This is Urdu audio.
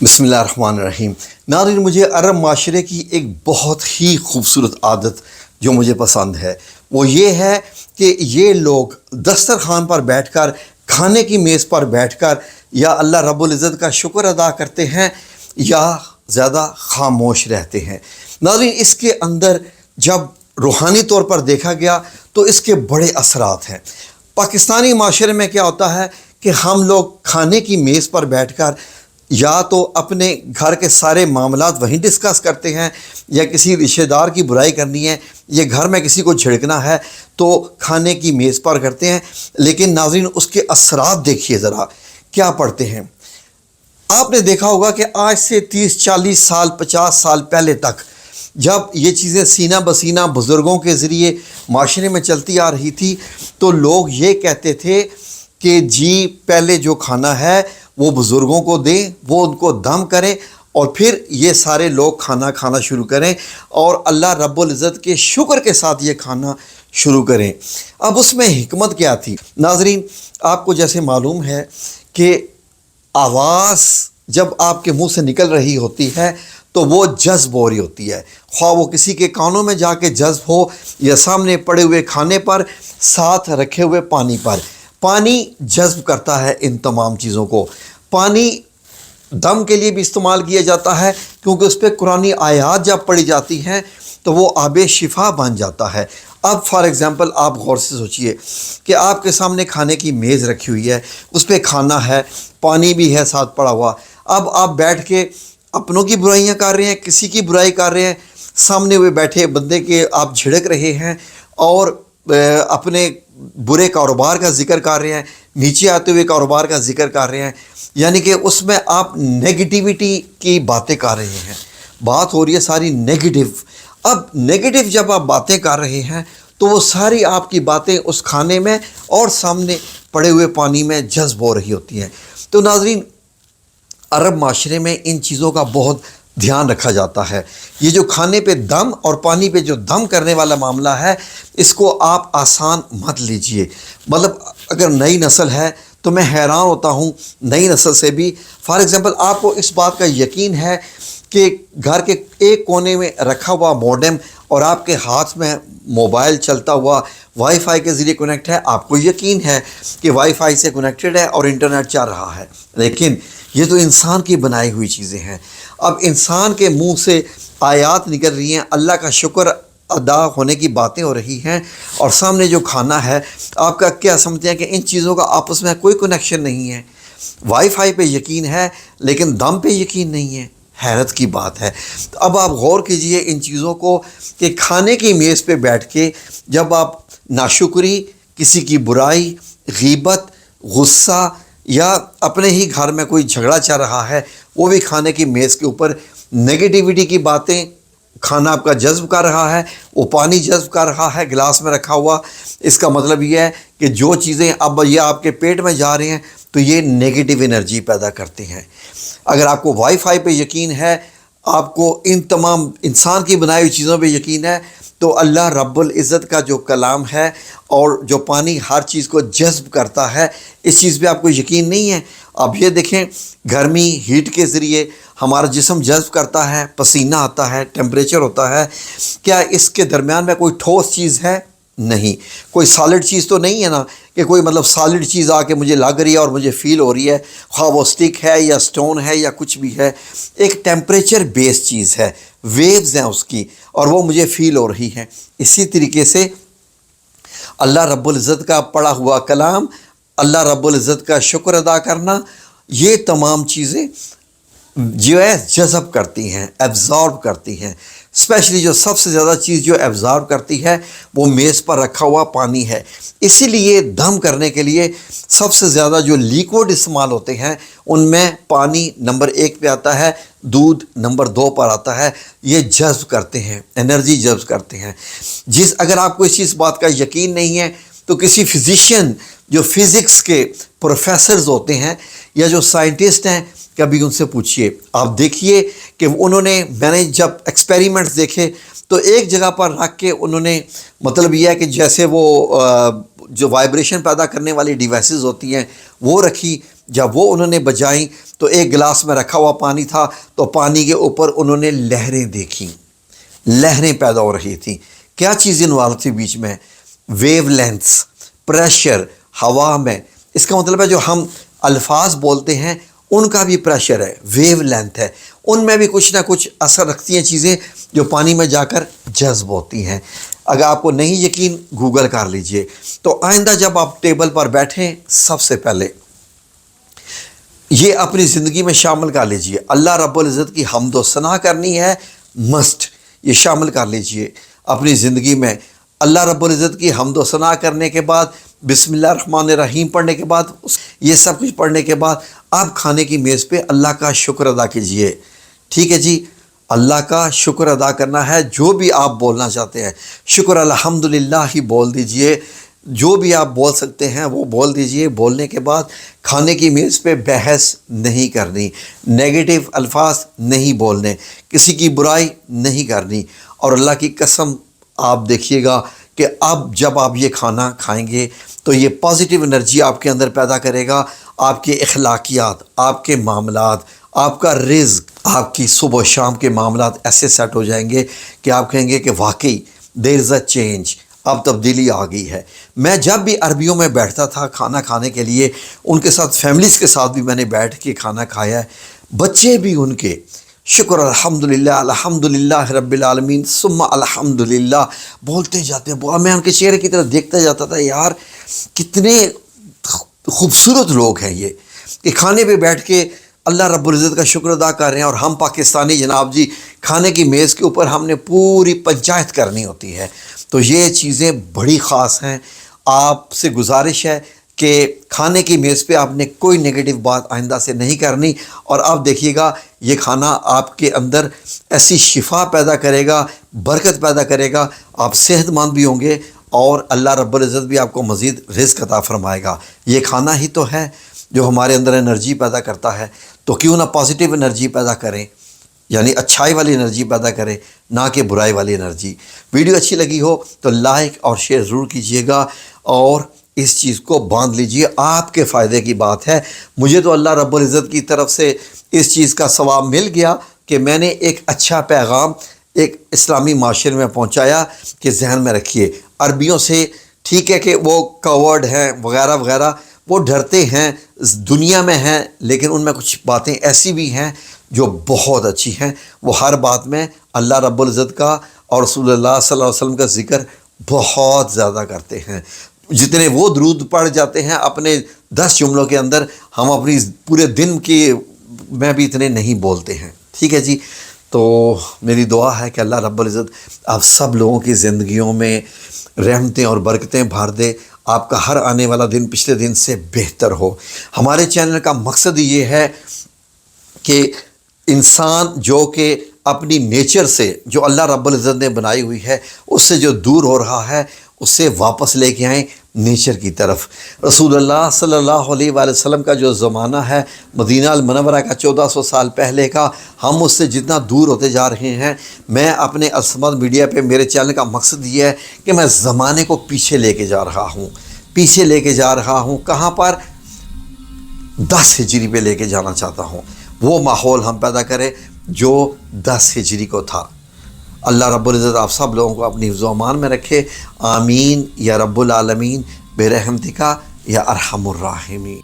بسم اللہ الرحمن الرحیم۔ ناظرین، مجھے عرب معاشرے کی ایک بہت ہی خوبصورت عادت جو مجھے پسند ہے وہ یہ ہے کہ یہ لوگ دسترخوان پر بیٹھ کر، کھانے کی میز پر بیٹھ کر یا اللہ رب العزت کا شکر ادا کرتے ہیں یا زیادہ خاموش رہتے ہیں۔ ناظرین، اس کے اندر جب روحانی طور پر دیکھا گیا تو اس کے بڑے اثرات ہیں۔ پاکستانی معاشرے میں کیا ہوتا ہے کہ ہم لوگ کھانے کی میز پر بیٹھ کر یا تو اپنے گھر کے سارے معاملات وہیں ڈسکس کرتے ہیں، یا کسی رشتہ دار کی برائی کرنی ہے، یا گھر میں کسی کو جھڑکنا ہے تو کھانے کی میز پر کرتے ہیں۔ لیکن ناظرین، اس کے اثرات دیکھیے ذرا کیا پڑتے ہیں۔ آپ نے دیکھا ہوگا کہ آج سے 30-40 سال 50 سال پہلے تک جب یہ چیزیں سینہ بسینہ بزرگوں کے ذریعے معاشرے میں چلتی آ رہی تھی تو لوگ یہ کہتے تھے کہ جی پہلے جو کھانا ہے وہ بزرگوں کو دیں، وہ ان کو دم کریں اور پھر یہ سارے لوگ کھانا شروع کریں اور اللہ رب العزت کے شکر کے ساتھ یہ کھانا شروع کریں۔ اب اس میں حکمت کیا تھی؟ ناظرین، آپ کو جیسے معلوم ہے کہ آواز جب آپ کے منہ سے نکل رہی ہوتی ہے تو وہ جذب ہو رہی ہوتی ہے، خواہ وہ کسی کے کانوں میں جا کے جذب ہو یا سامنے پڑے ہوئے کھانے پر، ساتھ رکھے ہوئے پانی پر۔ پانی جذب کرتا ہے ان تمام چیزوں کو۔ پانی دم کے لیے بھی استعمال کیا جاتا ہے کیونکہ اس پہ قرآنی آیات جب پڑھی جاتی ہیں تو وہ آب شفا بن جاتا ہے۔ اب فار ایگزامپل آپ غور سے سوچئے کہ آپ کے سامنے کھانے کی میز رکھی ہوئی ہے، اس پہ کھانا ہے، پانی بھی ہے ساتھ پڑا ہوا۔ اب آپ بیٹھ کے اپنوں کی برائیاں کر رہے ہیں، کسی کی برائی کر رہے ہیں، سامنے ہوئے بیٹھے بندے کے آپ جھڑک رہے ہیں اور اپنے برے کاروبار کا ذکر کر رہے ہیں، نیچے آتے ہوئے کاروبار کا ذکر کر رہے ہیں، یعنی کہ اس میں آپ نیگیٹیوٹی کی باتیں کر رہے ہیں۔ بات ہو رہی ہے ساری نیگیٹو۔ اب نیگیٹو جب آپ باتیں کر رہے ہیں تو وہ ساری آپ کی باتیں اس کھانے میں اور سامنے پڑے ہوئے پانی میں جذب ہو رہی ہوتی ہیں۔ تو ناظرین، عرب معاشرے میں ان چیزوں کا بہت دھیان رکھا جاتا ہے۔ یہ جو کھانے پہ دم اور پانی پہ جو دم کرنے والا معاملہ ہے، اس کو آپ آسان مت لیجئے۔ مطلب اگر نئی نسل ہے تو میں حیران ہوتا ہوں نئی نسل سے بھی۔ فار ایگزامپل آپ کو اس بات کا یقین ہے کہ گھر کے ایک کونے میں رکھا ہوا موڈم اور آپ کے ہاتھ میں موبائل چلتا ہوا وائی فائی کے ذریعے کنیکٹ ہے، آپ کو یقین ہے کہ وائی فائی سے کنیکٹڈ ہے اور انٹرنیٹ چل رہا ہے۔ لیکن یہ تو انسان کی بنائی ہوئی چیزیں ہیں۔ اب انسان کے منہ سے آیات نکل رہی ہیں، اللہ کا شکر ادا ہونے کی باتیں ہو رہی ہیں، اور سامنے جو کھانا ہے آپ کا کیا سمجھتے ہیں کہ ان چیزوں کا آپس میں کوئی کنیکشن نہیں ہے۔ وائی فائی پہ یقین ہے لیکن دم پہ یقین نہیں ہے۔ حیرت کی بات ہے۔ تو اب آپ غور کیجئے ان چیزوں کو کہ کھانے کی میز پہ بیٹھ کے جب آپ ناشکری، کسی کی برائی، غیبت، غصہ یا اپنے ہی گھر میں کوئی جھگڑا چل رہا ہے، وہ بھی کھانے کی میز کے اوپر نیگیٹیوٹی کی باتیں، کھانا آپ کا جذب کر رہا ہے، وہ پانی جذب کر رہا ہے گلاس میں رکھا ہوا۔ اس کا مطلب یہ ہے کہ جو چیزیں اب یہ آپ کے پیٹ میں جا رہی ہیں تو یہ نیگیٹیو انرجی پیدا کرتی ہیں۔ اگر آپ کو وائی فائی پہ یقین ہے، آپ کو ان تمام انسان کی بنائی ہوئی چیزوں پہ یقین ہے، تو اللہ رب العزت کا جو کلام ہے اور جو پانی ہر چیز کو جذب کرتا ہے، اس چیز پہ آپ کو یقین نہیں ہے۔ اب یہ دیکھیں، گرمی ہیٹ کے ذریعے ہمارا جسم جذب کرتا ہے، پسینہ آتا ہے، ٹیمپریچر ہوتا ہے۔ کیا اس کے درمیان میں کوئی ٹھوس چیز ہے؟ نہیں۔ کوئی سالڈ چیز تو نہیں ہے نا کہ کوئی مطلب سالڈ چیز آ کے مجھے لگ رہی ہے اور مجھے فیل ہو رہی ہے، خواہ وہ اسٹک ہے یا سٹون ہے یا کچھ بھی ہے۔ ایک ٹیمپریچر بیس چیز ہے، ویوز ہیں اس کی، اور وہ مجھے فیل ہو رہی ہے۔ اسی طریقے سے اللہ رب العزت کا پڑھا ہوا کلام، اللہ رب العزت کا شکر ادا کرنا، یہ تمام چیزیں جو ہے جذب کرتی ہیں، ایبزارب کرتی ہیں۔ اسپیشلی جو سب سے زیادہ چیز جو ایبزارب کرتی ہے وہ میز پر رکھا ہوا پانی ہے۔ اسی لیے دم کرنے کے لیے سب سے زیادہ جو لیکوڈ استعمال ہوتے ہیں ان میں پانی نمبر 1 پہ آتا ہے، دودھ نمبر 2 پر آتا ہے۔ یہ جذب کرتے ہیں، انرجی جذب کرتے ہیں۔ اگر آپ کو اس چیز بات کا یقین نہیں ہے تو کسی فزیشین جو فزکس کے پروفیسرز ہوتے ہیں یا جو سائنٹسٹ ہیں، کبھی ان سے پوچھئے۔ آپ دیکھیے کہ میں نے جب ایکسپیریمنٹس دیکھے تو ایک جگہ پر رکھ کے انہوں نے، مطلب یہ ہے کہ جیسے وہ جو وائبریشن پیدا کرنے والی ڈیوائسز ہوتی ہیں وہ رکھی، جب وہ انہوں نے بجائیں تو ایک گلاس میں رکھا ہوا پانی تھا، تو پانی کے اوپر انہوں نے لہریں دیکھیں، لہریں پیدا ہو رہی تھیں۔ کیا چیز انوالو تھی بیچ میں؟ ویو لینتھس، پریشر ہوا میں۔ اس کا مطلب ہے جو ہم الفاظ بولتے ہیں ان کا بھی پریشر ہے، ویو لینتھ ہے، ان میں بھی کچھ نہ کچھ اثر رکھتی ہیں چیزیں جو پانی میں جا کر جذب ہوتی ہیں۔ اگر آپ کو نہیں یقین گوگل کر لیجئے۔ تو آئندہ جب آپ ٹیبل پر بیٹھیں، سب سے پہلے یہ اپنی زندگی میں شامل کر لیجئے، اللہ رب العزت کی حمد و ثنا کرنی ہے، مسٹ، یہ شامل کر لیجئے اپنی زندگی میں۔ اللہ رب العزت کی حمد و ثنا کرنے کے بعد، بسم اللہ الرحمن الرحیم پڑھنے کے بعد، یہ سب کچھ پڑھنے کے بعد آپ کھانے کی میز پہ اللہ کا شکر ادا کیجئے۔ ٹھیک ہے جی، اللہ کا شکر ادا کرنا ہے، جو بھی آپ بولنا چاہتے ہیں شکر الحمدللہ ہی بول دیجئے، جو بھی آپ بول سکتے ہیں وہ بول دیجئے۔ بولنے کے بعد کھانے کی میز پہ بحث نہیں کرنی، نیگیٹو الفاظ نہیں بولنے، کسی کی برائی نہیں کرنی۔ اور اللہ کی قسم آپ دیکھیے گا کہ اب جب آپ یہ کھانا کھائیں گے تو یہ پازیٹیو انرجی آپ کے اندر پیدا کرے گا، آپ کے اخلاقیات، آپ کے معاملات، آپ کا رزق، آپ کی صبح و شام کے معاملات ایسے سیٹ ہو جائیں گے کہ آپ کہیں گے کہ واقعی دیر از اے چینج، اب تبدیلی آ گئی ہے۔ میں جب بھی عربیوں میں بیٹھتا تھا کھانا کھانے کے لیے، ان کے ساتھ فیملیز کے ساتھ بھی میں نے بیٹھ کے کھانا کھایا ہے، بچے بھی ان کے شکر الحمدللہ الحمدللہ رب العالمین ثم الحمدللہ بولتے جاتے ہیں۔ میں ان کے چہرے کی طرف دیکھتا جاتا تھا، یار کتنے خوبصورت لوگ ہیں یہ، کہ کھانے پہ بیٹھ کے اللہ رب العزت کا شکر ادا کر رہے ہیں۔ اور ہم پاکستانی جناب جی کھانے کی میز کے اوپر ہم نے پوری پنچایت کرنی ہوتی ہے۔ تو یہ چیزیں بڑی خاص ہیں۔ آپ سے گزارش ہے کہ کھانے کی میز پہ آپ نے کوئی نگیٹو بات آئندہ سے نہیں کرنی، اور آپ دیکھیے گا یہ کھانا آپ کے اندر ایسی شفا پیدا کرے گا، برکت پیدا کرے گا، آپ صحت مند بھی ہوں گے، اور اللہ رب العزت بھی آپ کو مزید رزق عطا فرمائے گا۔ یہ کھانا ہی تو ہے جو ہمارے اندر انرجی پیدا کرتا ہے، تو کیوں نہ پازیٹیو انرجی پیدا کریں، یعنی اچھائی والی انرجی پیدا کریں، نہ کہ برائی والی انرجی۔ ویڈیو اچھی لگی ہو تو لائک اور شیئر ضرور کیجیے گا، اور اس چیز کو باندھ لیجئے، آپ کے فائدے کی بات ہے۔ مجھے تو اللہ رب العزت کی طرف سے اس چیز کا ثواب مل گیا کہ میں نے ایک اچھا پیغام ایک اسلامی معاشرے میں پہنچایا، کہ ذہن میں رکھیے عربیوں سے، ٹھیک ہے کہ وہ کورڈ ہیں وغیرہ وغیرہ، وہ ڈرتے ہیں، دنیا میں ہیں، لیکن ان میں کچھ باتیں ایسی بھی ہیں جو بہت اچھی ہیں۔ وہ ہر بات میں اللہ رب العزت کا اور رسول اللہ صلی اللہ علیہ وسلم کا ذکر بہت زیادہ کرتے ہیں۔ جتنے وہ درود پڑھ جاتے ہیں اپنے 10 جملوں کے اندر، ہم اپنی پورے دن کی میں بھی اتنے نہیں بولتے ہیں۔ ٹھیک ہے جی، تو میری دعا ہے کہ اللہ رب العزت آپ سب لوگوں کی زندگیوں میں رحمتیں اور برکتیں بھر دے، آپ کا ہر آنے والا دن پچھلے دن سے بہتر ہو۔ ہمارے چینل کا مقصد یہ ہے کہ انسان جو کہ اپنی نیچر سے، جو اللہ رب العزت نے بنائی ہوئی ہے، اس سے جو دور ہو رہا ہے اسے واپس لے کے آئیں نیچر کی طرف۔ رسول اللہ صلی اللہ علیہ وآلہ وسلم کا جو زمانہ ہے مدینہ المنورہ کا 1400 سال پہلے کا، ہم اس سے جتنا دور ہوتے جا رہے ہیں۔ میں اپنے الصمد میڈیا پہ میرے چینل کا مقصد یہ ہے کہ میں زمانے کو پیچھے لے کے جا رہا ہوں، پیچھے لے کے جا رہا ہوں۔ کہاں پر؟ 10 ہجری پہ لے کے جانا چاہتا ہوں۔ وہ ماحول ہم پیدا کریں جو 10 ہجری کو تھا۔ اللہ رب العزت آپ سب لوگوں کو اپنی حفظ و امان میں رکھے، آمین یا رب العالمین برحمتک یا ارحم الراحمین۔